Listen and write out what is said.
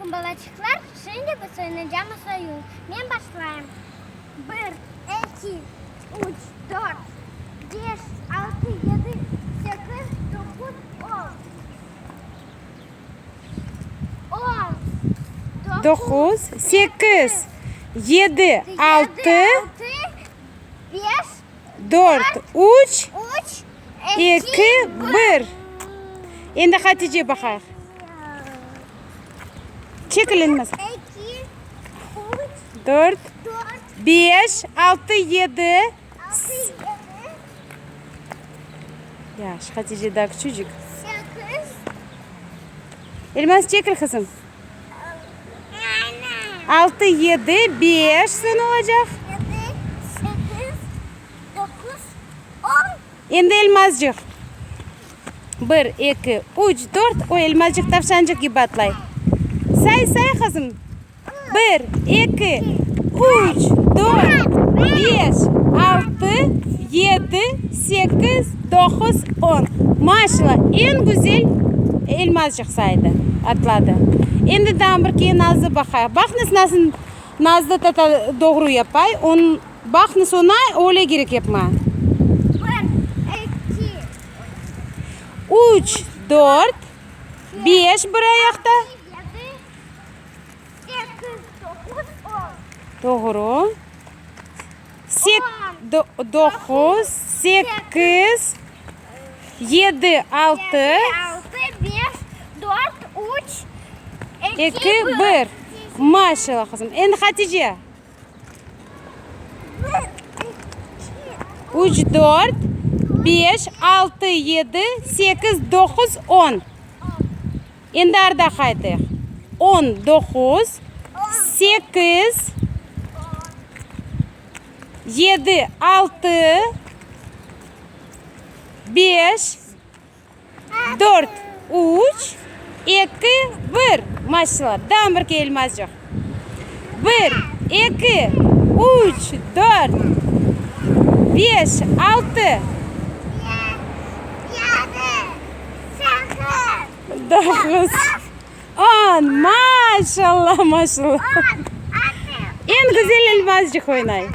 Tombalacıklar, şimdi biz oynayacağımız oyun. Ben başlayayım. 1, 2, 3, 4, 5, 6, 7, 8, 9, 10. 9, 8, 7, 6, 5, 4, 3, 3, 2, 1. Endi Hatice bakar. Çekilinmez. 2, 3, 4, 4, 5, 6, 7. 6, 7, Yaş Hatice daha küçücük. 8. Elmas çekil kızım. 6, 7, 5 son olacak. 7, 8, 9, 10. Endi elmascık. 1, 2, 3, 4. O elmascık tavşancık gibi atlay. Say kızım. 1, 2, 3, 4, 5, 6, 7, 8, 9, 10. Maşallah en güzel elmascık saydı. Atladı. Endi daha bir ki Nazlı bakar. Bakınız nasıl Nazlı tata doğru yapay. On bakınız ona öyle gerek yapma. 1, 2, 3, 4, 5 bir ayakta. 7, 8, 9, 10. Doğru. 9, 8, 7, 6, 6, 5, 4, 3, 2, 1. Maşallah kızım. Endi Hatice. 3, 4, 5, 6, 7, 8, 9, 10. Endi arda qaytıq. 10, 9, 8, 7, 6, 5, 4, 3, 2, 1. Maşallah. Daha bir kelmazcıq. 1, 2, 3, 4, 5, 6, 7, 8, 9, 10. Maşallah maşallah. 10. En güzel elmazcık oynay.